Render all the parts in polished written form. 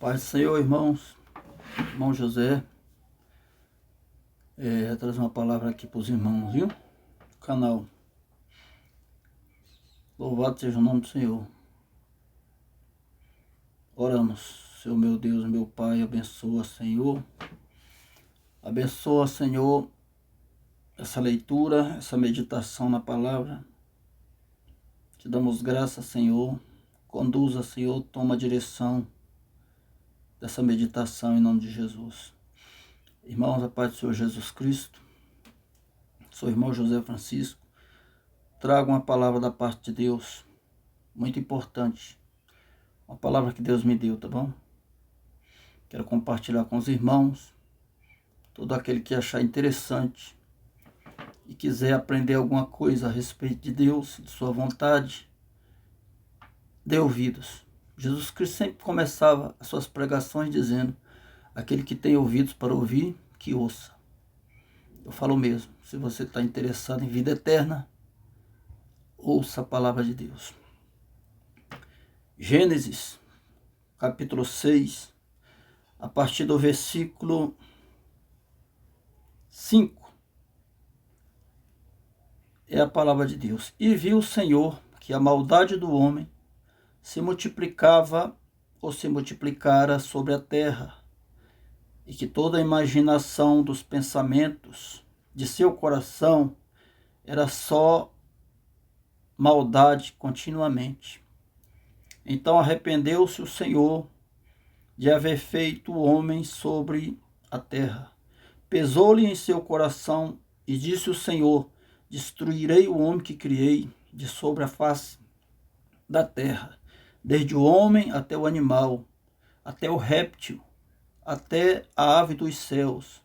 Pai do Senhor, irmãos, irmão José, trazer uma palavra aqui para os irmãos, viu? Canal. Louvado seja o nome do Senhor. Oramos, Senhor meu Deus, meu Pai, abençoa, Senhor. Abençoa, Senhor, essa leitura, essa meditação na palavra. Te damos graça, Senhor. Conduza, Senhor, toma a direção dessa meditação em nome de Jesus. Irmãos, a paz do Senhor Jesus Cristo. Sou o irmão José Francisco. Trago uma palavra da parte de Deus, muito importante. Uma palavra que Deus me deu, tá bom? Quero compartilhar com os irmãos. Todo aquele que achar interessante e quiser aprender alguma coisa a respeito de Deus, de sua vontade, dê ouvidos. Jesus Cristo sempre começava as suas pregações dizendo: aquele que tem ouvidos para ouvir, que ouça. Eu falo mesmo, se você está interessado em vida eterna, ouça a palavra de Deus. Gênesis, capítulo 6, a partir do versículo 5, é a palavra de Deus. E viu o Senhor que a maldade do homem se multiplicava ou se multiplicara sobre a terra, e que toda a imaginação dos pensamentos de seu coração era só maldade continuamente. Então arrependeu-se o Senhor de haver feito o homem sobre a terra. Pesou-lhe em seu coração e disse o Senhor: destruirei o homem que criei de sobre a face da terra, desde o homem até o animal, até o réptil, até a ave dos céus,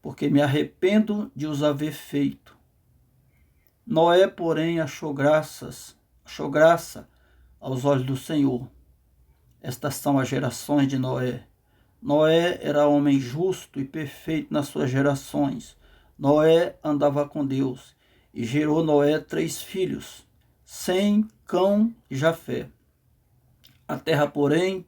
porque me arrependo de os haver feito. Noé, porém, achou graça aos olhos do Senhor. Estas são as gerações de Noé. Noé era homem justo e perfeito nas suas gerações. Noé andava com Deus e gerou Noé 3 filhos, Sem, Cão e Jafé. A terra, porém,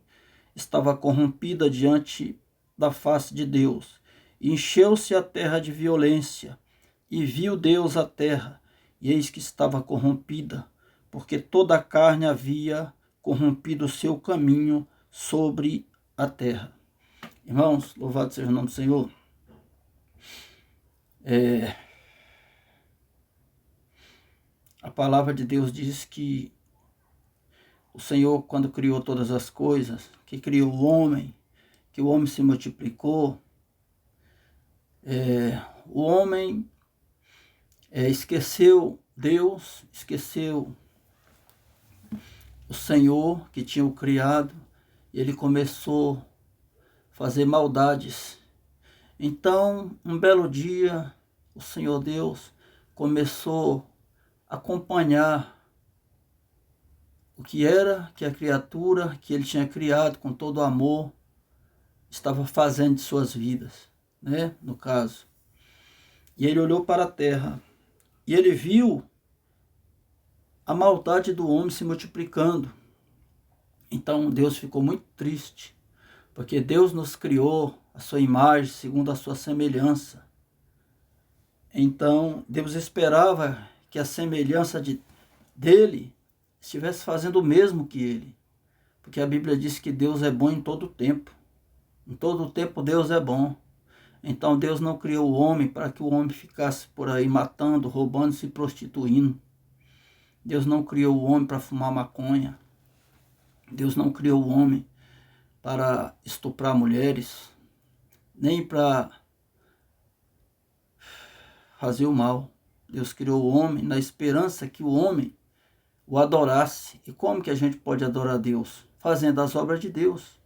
estava corrompida diante da face de Deus. E encheu-se a terra de violência. E viu Deus a terra, e eis que estava corrompida, porque toda a carne havia corrompido o seu caminho sobre a terra. Irmãos, louvado seja o nome do Senhor. A palavra de Deus diz que o Senhor, quando criou todas as coisas, que criou o homem, que o homem se multiplicou, o homem esqueceu Deus, esqueceu o Senhor que tinha o criado, e ele começou a fazer maldades. Então, um belo dia, o Senhor Deus começou a acompanhar o que era que a criatura que ele tinha criado com todo amor estava fazendo de suas vidas, né? No caso. E ele olhou para a terra e ele viu a maldade do homem se multiplicando. Então Deus ficou muito triste, porque Deus nos criou a sua imagem, segundo a sua semelhança. Então Deus esperava que a semelhança dele estivesse fazendo o mesmo que ele. Porque a Bíblia diz que Deus é bom em todo o tempo. Em todo o tempo Deus é bom. Então Deus não criou o homem para que o homem ficasse por aí matando, roubando, se prostituindo. Deus não criou o homem para fumar maconha. Deus não criou o homem para estuprar mulheres, nem para fazer o mal. Deus criou o homem na esperança que o homem o adorasse. E como que a gente pode adorar a Deus? Fazendo as obras de Deus.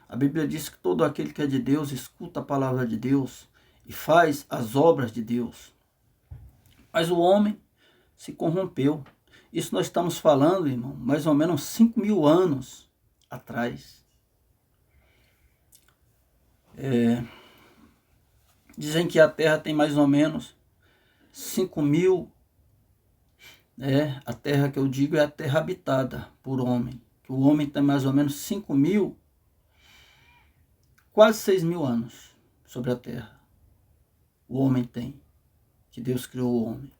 A Bíblia diz que todo aquele que é de Deus escuta a palavra de Deus e faz as obras de Deus. Mas o homem se corrompeu. Isso nós estamos falando, irmão, mais ou menos 5.000 anos atrás. Dizem que a Terra tem mais ou menos 5.000, a Terra que eu digo é a Terra habitada por homem. Que o homem tem mais ou menos 5.000 quase 6.000 anos sobre a terra. O homem tem, que Deus criou o homem.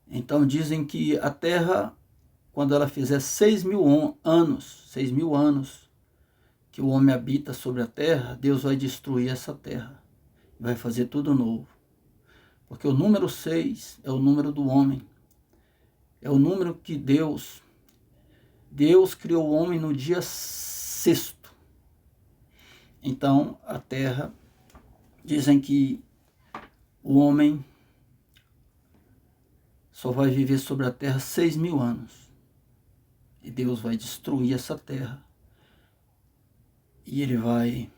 Então dizem que a terra, quando ela fizer 6.000 anos que o homem habita sobre a terra, Deus vai destruir essa terra. Vai fazer tudo novo. Porque o número 6 é o número do homem. É o número que Deus criou o homem no dia 6º. Então, a terra, dizem que o homem só vai viver sobre a terra 6.000 anos. E Deus vai destruir essa terra. E Ele vai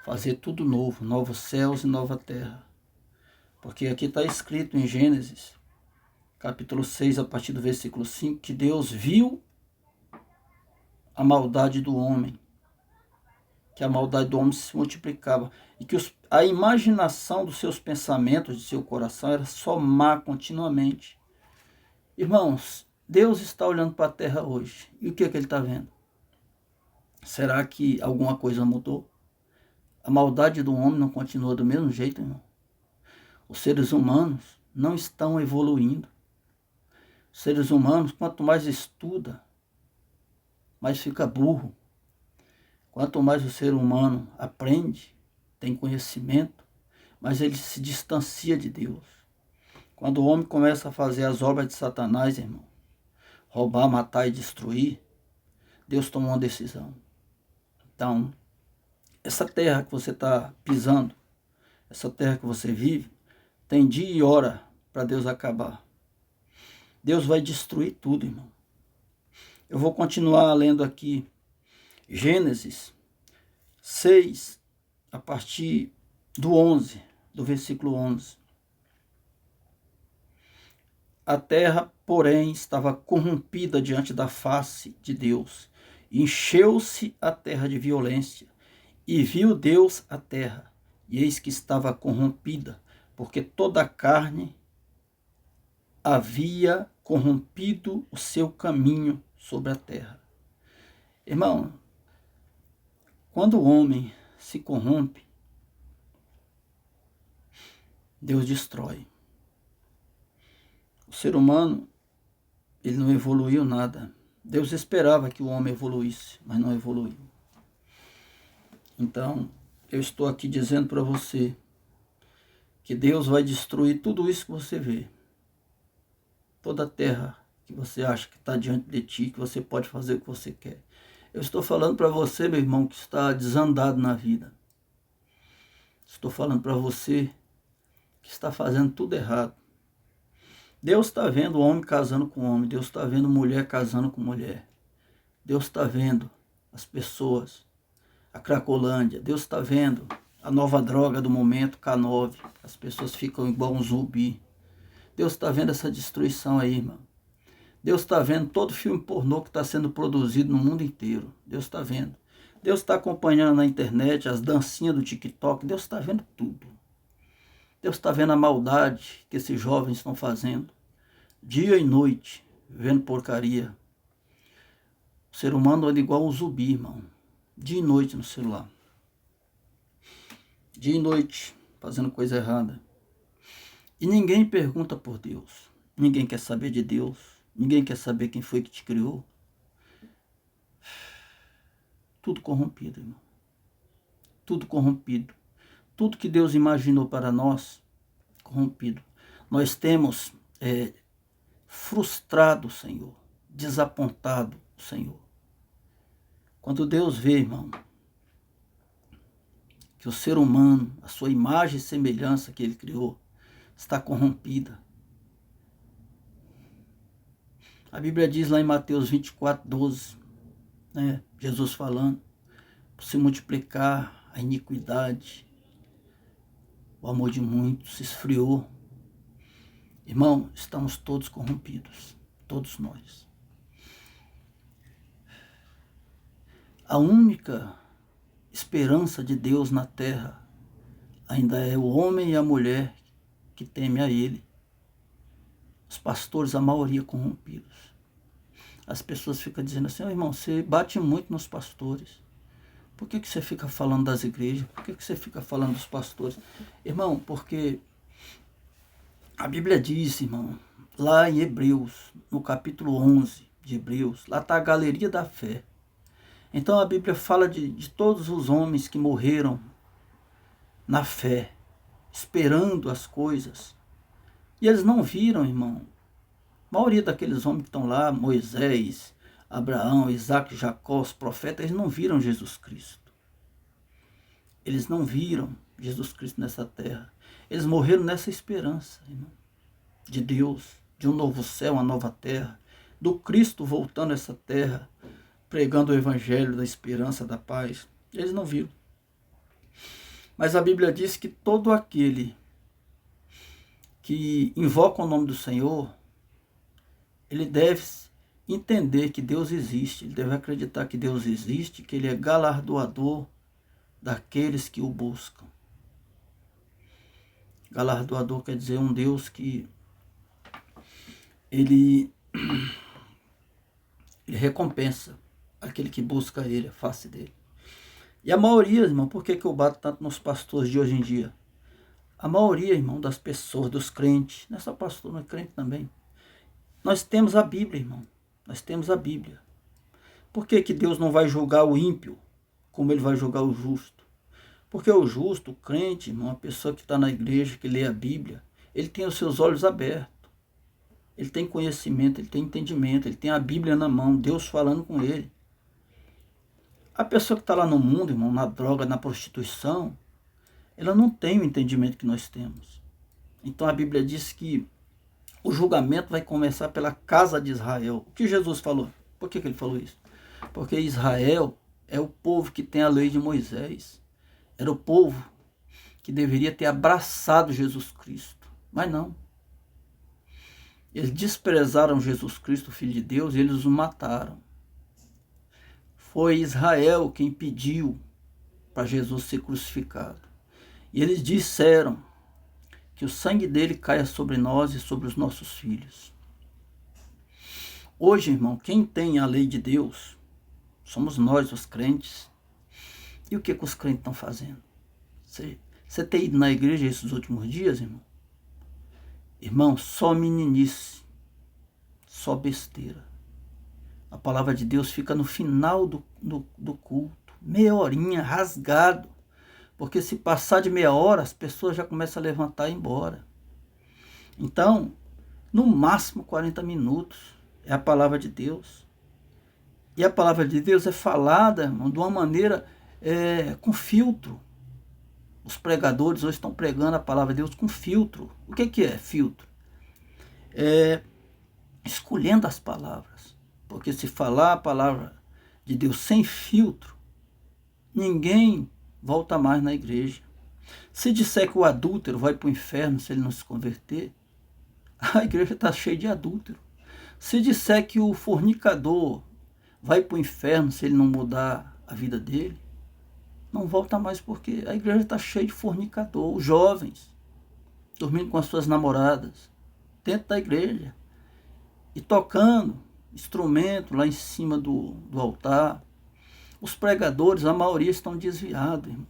fazer tudo novo, novos céus e nova terra. Porque aqui está escrito em Gênesis, capítulo 6, a partir do versículo 5, que Deus viu a maldade do homem, que a maldade do homem se multiplicava, e que a imaginação dos seus pensamentos, de seu coração, era só má continuamente. Irmãos, Deus está olhando para a terra hoje, e o que é que Ele está vendo? Será que alguma coisa mudou? A maldade do homem não continua do mesmo jeito, irmão? Os seres humanos não estão evoluindo. Os seres humanos, quanto mais estuda, mais fica burro. Quanto mais o ser humano aprende, tem conhecimento, mais ele se distancia de Deus. Quando o homem começa a fazer as obras de Satanás, irmão, roubar, matar e destruir, Deus tomou uma decisão. Então, essa terra que você está pisando, essa terra que você vive, tem dia e hora para Deus acabar. Deus vai destruir tudo, irmão. Eu vou continuar lendo aqui Gênesis 6, a partir do 11, do versículo 11. A terra, porém, estava corrompida diante da face de Deus. Encheu-se a terra de violência. E viu Deus a terra, e eis que estava corrompida, porque toda a carne havia corrompido o seu caminho sobre a terra. Irmão, quando o homem se corrompe, Deus destrói. O ser humano, ele não evoluiu nada. Deus esperava que o homem evoluísse, mas não evoluiu. Então, eu estou aqui dizendo para você que Deus vai destruir tudo isso que você vê. Toda a terra que você acha que está diante de ti, que você pode fazer o que você quer. Eu estou falando para você, meu irmão, que está desandado na vida. Estou falando para você que está fazendo tudo errado. Deus está vendo homem casando com homem. Deus está vendo mulher casando com mulher. Deus está vendo as pessoas, a Cracolândia. Deus está vendo a nova droga do momento, K9. As pessoas ficam igual um zumbi. Deus está vendo essa destruição aí, irmão. Deus está vendo todo filme pornô que está sendo produzido no mundo inteiro. Deus está vendo. Deus está acompanhando na internet as dancinhas do TikTok. Deus está vendo tudo. Deus está vendo a maldade que esses jovens estão fazendo. Dia e noite, vendo porcaria. O ser humano anda igual um zumbi, irmão. Dia e noite no celular. Dia e noite, fazendo coisa errada. E ninguém pergunta por Deus. Ninguém quer saber de Deus. Ninguém quer saber quem foi que te criou. Tudo corrompido, irmão. Tudo corrompido. Tudo que Deus imaginou para nós, corrompido. Nós temos frustrado o Senhor, desapontado o Senhor. Quando Deus vê, irmão, que o ser humano, a sua imagem e semelhança que Ele criou, está corrompida. A Bíblia diz lá em Mateus 24, 12, né, Jesus falando, por se multiplicar a iniquidade, o amor de muitos se esfriou. Irmão, estamos todos corrompidos, todos nós. A única esperança de Deus na terra ainda é o homem e a mulher que temem a Ele. Os pastores, a maioria corrompidos. As pessoas ficam dizendo assim, irmão, você bate muito nos pastores. Por que você fica falando das igrejas? Por que você fica falando dos pastores? Irmão, porque a Bíblia diz, irmão, lá em Hebreus, no capítulo 11 de Hebreus, lá está a galeria da fé. Então a Bíblia fala de todos os homens que morreram na fé, esperando as coisas. E eles não viram, irmão. A maioria daqueles homens que estão lá, Moisés, Abraão, Isaac, Jacó, os profetas, eles não viram Jesus Cristo. Eles não viram Jesus Cristo nessa terra. Eles morreram nessa esperança, irmão, de Deus, de um novo céu, uma nova terra, do Cristo voltando a essa terra, pregando o evangelho da esperança, da paz. Eles não viram. Mas a Bíblia diz que todo aquele que invoca o nome do Senhor, ele deve entender que Deus existe, ele deve acreditar que Deus existe, que ele é galardoador daqueles que o buscam. Galardoador quer dizer um Deus que ele recompensa aquele que busca ele, a face dele. E a maioria, irmão, por que eu bato tanto nos pastores de hoje em dia? A maioria, irmão, das pessoas, dos crentes, não é só pastor, mas crente também. Nós temos a Bíblia, irmão. Nós temos a Bíblia. Por que Deus não vai julgar o ímpio como ele vai julgar o justo? Porque o justo, o crente, irmão, a pessoa que está na igreja, que lê a Bíblia, ele tem os seus olhos abertos. Ele tem conhecimento, ele tem entendimento, ele tem a Bíblia na mão, Deus falando com ele. A pessoa que está lá no mundo, irmão, na droga, na prostituição, ela não tem o entendimento que nós temos. Então a Bíblia diz que o julgamento vai começar pela casa de Israel. O que Jesus falou? Por que ele falou isso? Porque Israel é o povo que tem a lei de Moisés. Era o povo que deveria ter abraçado Jesus Cristo. Mas não. Eles desprezaram Jesus Cristo, o Filho de Deus, e eles o mataram. Foi Israel quem pediu para Jesus ser crucificado. E eles disseram que o sangue dele caia sobre nós e sobre os nossos filhos. Hoje, irmão, quem tem a lei de Deus somos nós, os crentes. E o que os crentes estão fazendo? Você tem ido na igreja esses últimos dias, irmão? Irmão, só meninice, só besteira. A palavra de Deus fica no final do culto, meia horinha, rasgado. Porque se passar de meia hora, as pessoas já começam a levantar e ir embora. Então, no máximo 40 minutos é a palavra de Deus. E a palavra de Deus é falada, irmão, de uma maneira com filtro. Os pregadores hoje estão pregando a palavra de Deus com filtro. O que é filtro? Escolhendo as palavras. Porque se falar a palavra de Deus sem filtro, ninguém volta mais na igreja. Se disser que o adúltero vai para o inferno se ele não se converter, a igreja está cheia de adúltero. Se disser que o fornicador vai para o inferno se ele não mudar a vida dele, não volta mais, porque a igreja está cheia de fornicador, os jovens dormindo com as suas namoradas dentro da igreja e tocando instrumento lá em cima do altar. Os pregadores, a maioria estão desviados, irmão.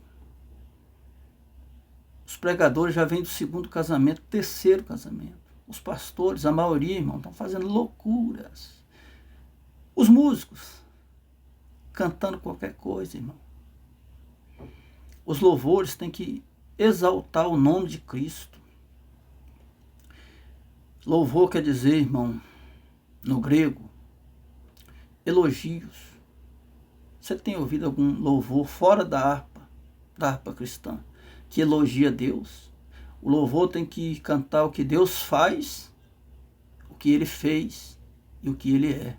Os pregadores já vêm do segundo casamento, terceiro casamento. Os pastores, a maioria, irmão, estão fazendo loucuras. Os músicos, cantando qualquer coisa, irmão. Os louvores têm que exaltar o nome de Cristo. Louvor quer dizer, irmão, no grego, elogios. Você tem ouvido algum louvor fora da harpa cristã, que elogia Deus? O louvor tem que cantar o que Deus faz, o que Ele fez e o que Ele é.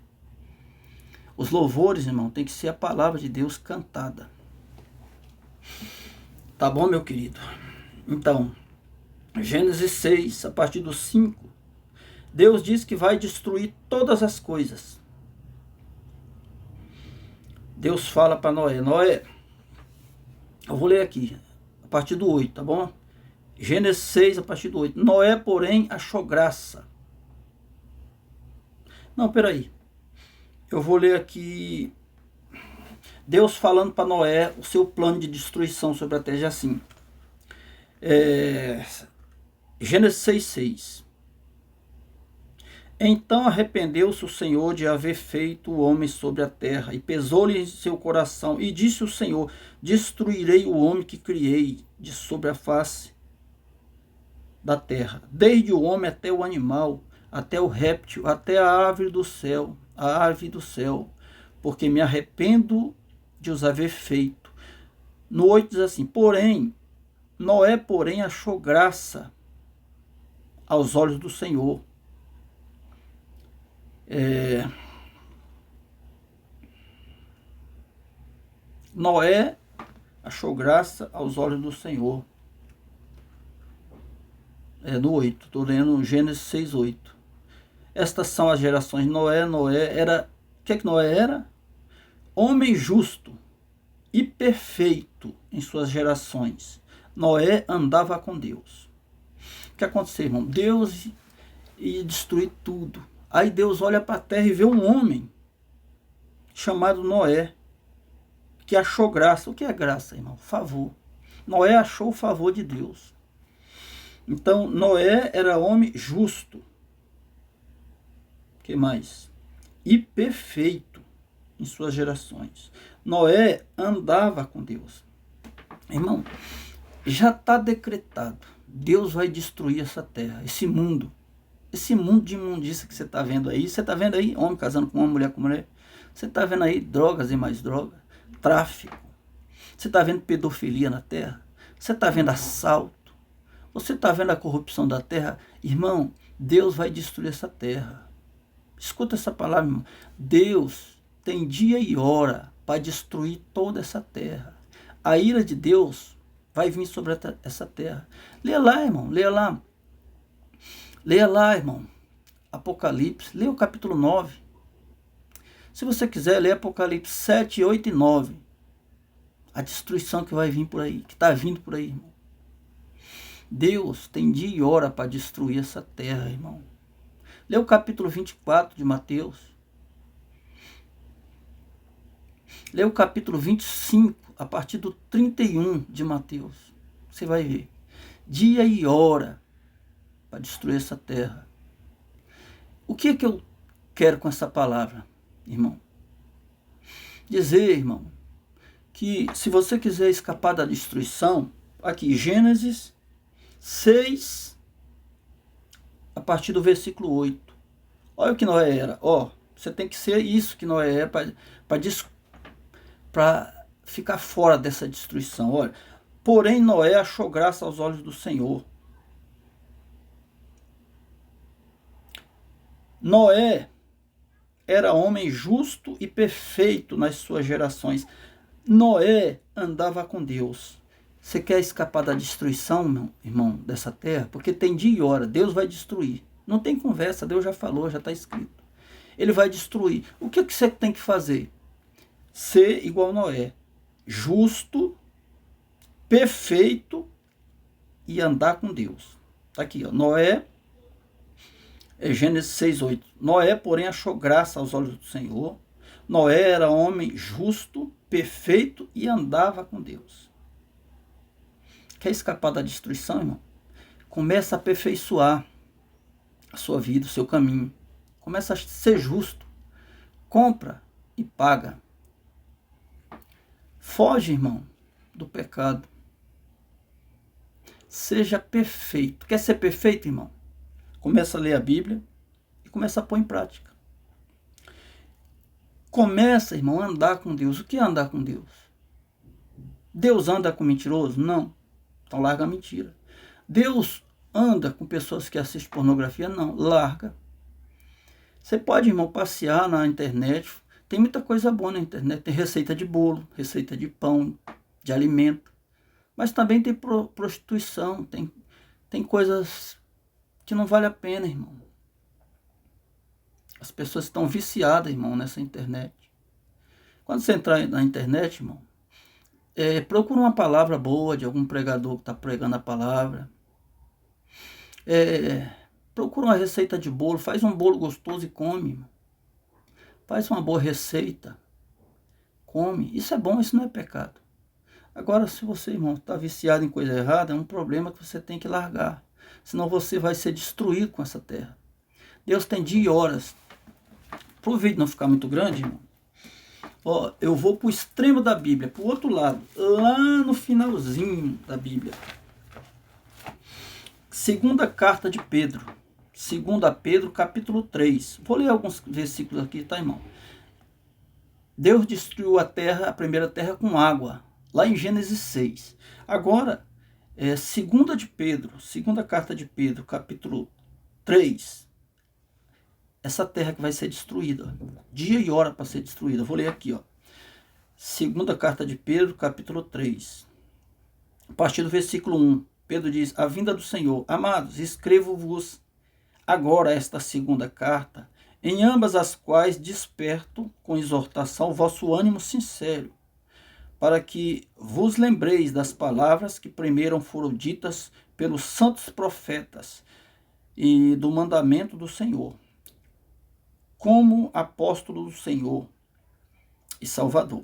Os louvores, irmão, tem que ser a palavra de Deus cantada. Tá bom, meu querido? Então, Gênesis 6, a partir do 5, Deus diz que vai destruir todas as coisas. Deus fala para Noé, eu vou ler aqui, a partir do 8, tá bom? Gênesis 6, a partir do 8. Noé, porém, achou graça. Não, peraí. Eu vou ler aqui. Deus falando para Noé o seu plano de destruição sobre a terra, assim. Gênesis 6:6. Então arrependeu-se o Senhor de haver feito o homem sobre a terra, e pesou-lhe em seu coração, e disse o Senhor: destruirei o homem que criei de sobre a face da terra, desde o homem até o animal, até o réptil, até a árvore do céu, porque me arrependo de os haver feito. No 8 diz assim: Noé, achou graça aos olhos do Senhor. Noé achou graça aos olhos do Senhor. No 8, estou lendo Gênesis 6:8. Estas são as gerações de Noé. Noé era... O que Noé era? Homem justo e perfeito em suas gerações. Noé andava com Deus. O que aconteceu, irmão? Deus ia destruir tudo. Aí Deus olha para a terra e vê um homem chamado Noé, que achou graça. O que é graça, irmão? Favor. Noé achou o favor de Deus. Então, Noé era homem justo. O que mais? E perfeito em suas gerações. Noé andava com Deus. Irmão, já está decretado. Deus vai destruir essa terra, esse mundo. Esse mundo de imundícia que você está vendo aí. Você está vendo aí homem casando com uma, mulher com mulher. Você está vendo aí drogas e mais drogas. Tráfico. Você está vendo pedofilia na terra. Você está vendo assalto. Você está vendo a corrupção da terra. Irmão, Deus vai destruir essa terra. Escuta essa palavra, irmão. Deus tem dia e hora para destruir toda essa terra. A ira de Deus vai vir sobre essa terra. Leia lá, irmão. Leia lá. Leia lá, irmão. Apocalipse. Leia o capítulo 9. Se você quiser, leia Apocalipse 7, 8 e 9. A destruição que vai vir por aí. Que está vindo por aí, irmão. Deus tem dia e hora para destruir essa terra, irmão. Leia o capítulo 24 de Mateus. Leia o capítulo 25, a partir do 31 de Mateus. Você vai ver. Dia e hora para destruir essa terra. O que é que eu quero com essa palavra, irmão? Dizer, irmão, que se você quiser escapar da destruição, aqui, Gênesis 6, a partir do versículo 8. Olha o que Noé era. Você tem que ser isso que Noé era para ficar fora dessa destruição. Olha, porém Noé achou graça aos olhos do Senhor. Noé era homem justo e perfeito nas suas gerações. Noé andava com Deus. Você quer escapar da destruição, meu irmão, dessa terra? Porque tem dia e hora, Deus vai destruir. Não tem conversa, Deus já falou, já está escrito. Ele vai destruir. O que você tem que fazer? Ser igual a Noé. Justo, perfeito e andar com Deus. Está aqui, Noé, Gênesis 6:8. Noé, porém, achou graça aos olhos do Senhor. Noé era homem justo, perfeito e andava com Deus. Quer escapar da destruição, irmão? Começa a aperfeiçoar a sua vida, o seu caminho. Começa a ser justo. Compra e paga. Foge, irmão, do pecado. Seja perfeito. Quer ser perfeito, irmão? Começa a ler a Bíblia e começa a pôr em prática. Começa, irmão, a andar com Deus. O que é andar com Deus? Deus anda com mentiroso? Não. Então larga a mentira. Deus anda com pessoas que assistem pornografia? Não. Larga. Você pode, irmão, passear na internet. Tem muita coisa boa na internet. Tem receita de bolo, receita de pão, de alimento. Mas também tem prostituição. Tem coisas que não vale a pena, irmão. As pessoas estão viciadas, irmão, nessa internet. Quando você entrar na internet, irmão, procura uma palavra boa de algum pregador que está pregando a palavra. Procura uma receita de bolo. Faz um bolo gostoso e come, irmão. Faz uma boa receita. come. Isso é bom, isso não é pecado. Agora, se você, irmão, está viciado em coisa errada, é um problema que você tem que largar. Senão você vai ser destruído com essa terra. Deus tem dia e horas. Para o vídeo não ficar muito grande, irmão, ó, eu vou para o extremo da Bíblia, para o outro lado, lá no finalzinho da Bíblia. Segunda carta de Pedro. 2 Pedro, capítulo 3. Vou ler alguns versículos aqui, tá, irmão? Deus destruiu a terra, a primeira terra, com água, lá em Gênesis 6. Agora, segunda carta de Pedro, capítulo 3. Essa terra que vai ser destruída, dia e hora para ser destruída. Vou ler aqui, ó. Segunda carta de Pedro, capítulo 3. A partir do versículo 1. Pedro diz: a vinda do Senhor. Amados, escrevo-vos agora esta segunda carta, em ambas as quais desperto com exortação o vosso ânimo sincero, para que vos lembreis das palavras que primeiro foram ditas pelos santos profetas e do mandamento do Senhor, como apóstolo do Senhor e Salvador.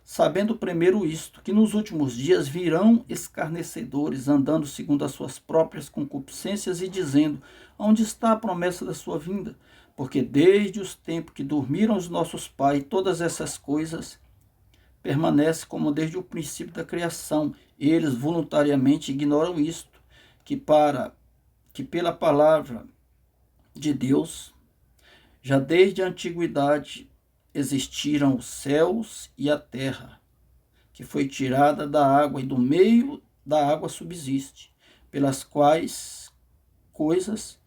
Sabendo primeiro isto, que nos últimos dias virão escarnecedores, andando segundo as suas próprias concupiscências e dizendo: onde está a promessa da sua vinda? Porque desde os tempos que dormiram os nossos pais, todas essas coisas permanecem como desde o princípio da criação. Eles voluntariamente ignoram isto, que pela palavra de Deus, já desde a antiguidade, existiram os céus e a terra, que foi tirada da água e do meio da água subsiste, pelas quais coisas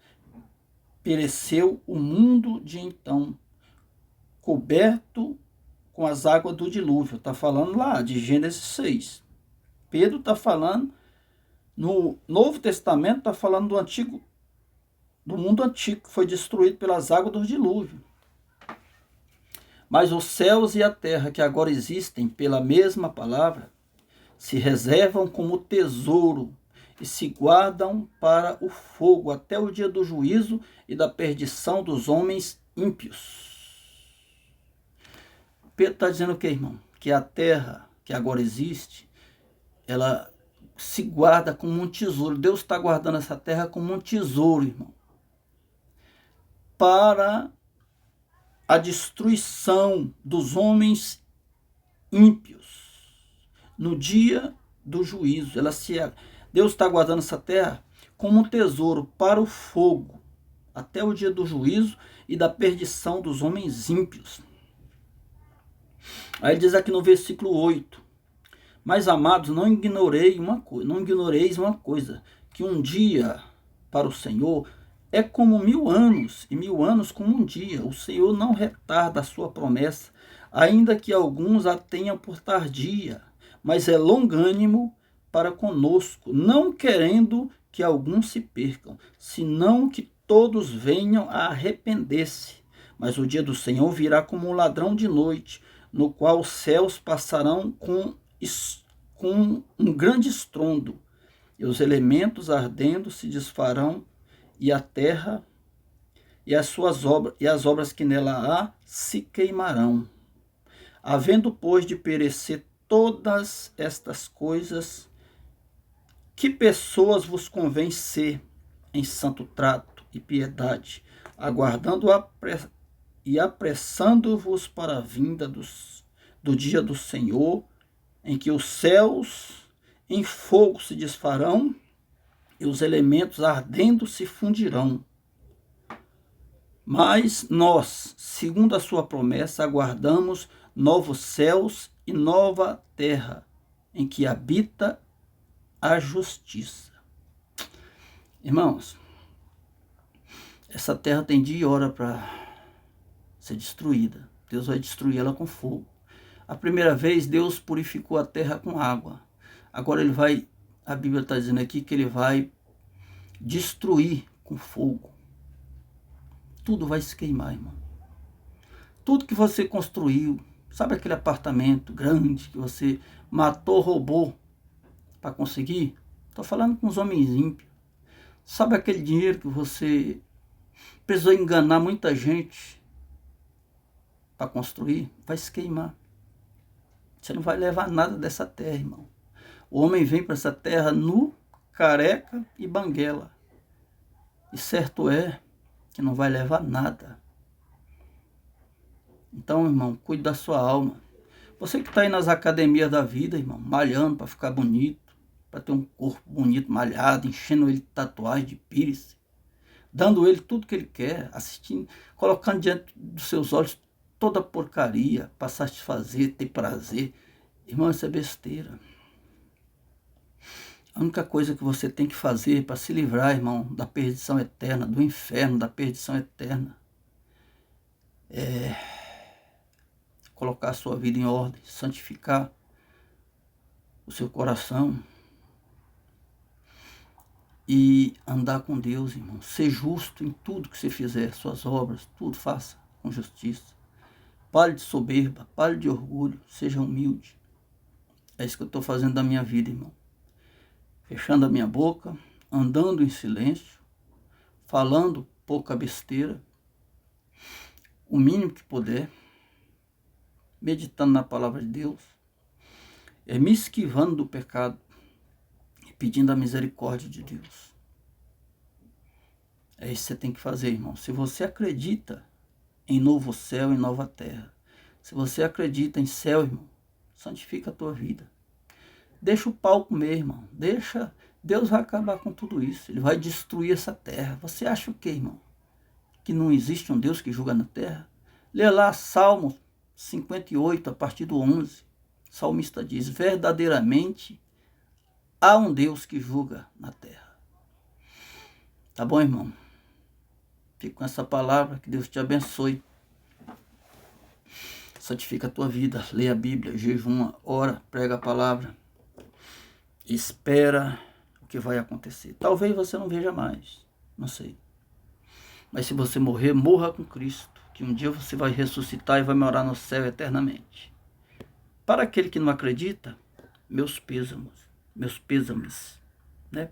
pereceu o mundo de então, coberto com as águas do dilúvio. Está falando lá de Gênesis 6. Pedro está falando, no Novo Testamento está falando do mundo antigo, que foi destruído pelas águas do dilúvio. Mas os céus e a terra, que agora existem pela mesma palavra, se reservam como tesouro e se guardam para o fogo até o dia do juízo e da perdição dos homens ímpios. Pedro está dizendo o que, irmão? Que a terra que agora existe, ela se guarda como um tesouro. Deus está guardando essa terra como um tesouro, irmão, para a destruição dos homens ímpios no dia do juízo. Deus está guardando essa terra como um tesouro para o fogo até o dia do juízo e da perdição dos homens ímpios. Aí ele diz aqui no versículo 8: mas, amados, não ignoreis uma coisa, que um dia para o Senhor é como 1000 anos, e 1000 anos como um dia. O Senhor não retarda a sua promessa, ainda que alguns a tenham por tardia, mas é longânimo para conosco, não querendo que alguns se percam, senão que todos venham a arrepender-se. Mas o dia do Senhor virá como um ladrão de noite, no qual os céus passarão com um grande estrondo, e os elementos ardendo se desfarão, e a terra e as suas obras e as obras que nela há se queimarão. Havendo, pois, de perecer todas estas coisas, que pessoas vos convém ser em santo trato e piedade, aguardando e apressando-vos para a vinda do dia do Senhor, em que os céus em fogo se desfarão e os elementos ardendo se fundirão. Mas nós, segundo a sua promessa, aguardamos novos céus e nova terra, em que habita a justiça. Irmãos, essa terra tem dia e hora para ser destruída. Deus vai destruir ela com fogo. A primeira vez, Deus purificou a terra com água. Agora a Bíblia está dizendo aqui que ele vai destruir com fogo. Tudo vai se queimar, irmão. Tudo que você construiu, sabe aquele apartamento grande que você matou, roubou para conseguir? Estou falando com os homens ímpios. Sabe aquele dinheiro que você precisou enganar muita gente para construir? Vai se queimar. Você não vai levar nada dessa terra, irmão. O homem vem para essa terra nu, careca e banguela. E certo é que não vai levar nada. Então, irmão, cuide da sua alma. Você que está aí nas academias da vida, irmão, malhando para ficar bonito, para ter um corpo bonito, malhado, enchendo ele de tatuagem, de pires, dando ele tudo que ele quer, assistindo, colocando diante dos seus olhos toda porcaria para satisfazer, ter prazer. Irmão, isso é besteira. A única coisa que você tem que fazer para se livrar, irmão, da perdição eterna, do inferno, da perdição eterna, é colocar a sua vida em ordem, santificar o seu coração e andar com Deus, irmão. Ser justo em tudo que você fizer, suas obras, tudo faça com justiça. Pare de soberba, pare de orgulho, seja humilde. É isso que eu estou fazendo da minha vida, irmão. Fechando a minha boca, andando em silêncio, falando pouca besteira, o mínimo que puder, meditando na palavra de Deus, me esquivando do pecado e pedindo a misericórdia de Deus. É isso que você tem que fazer, irmão. Se você acredita em novo céu e nova terra, se você acredita em céu, irmão, santifica a tua vida. Deixa o pau comer, irmão. Deixa. Deus vai acabar com tudo isso. Ele vai destruir essa terra. Você acha o quê, irmão? Que não existe um Deus que julga na terra? Lê lá Salmo 58, a partir do 11. O salmista diz: verdadeiramente há um Deus que julga na terra. Tá bom, irmão? Fique com essa palavra. Que Deus te abençoe. Santifica a tua vida. Leia a Bíblia, jejuma, ora, prega a palavra. Espera o que vai acontecer. Talvez você não veja mais, não sei. Mas se você morrer, morra com Cristo, que um dia você vai ressuscitar e vai morar no céu eternamente. Para aquele que não acredita, meus pêsames, né?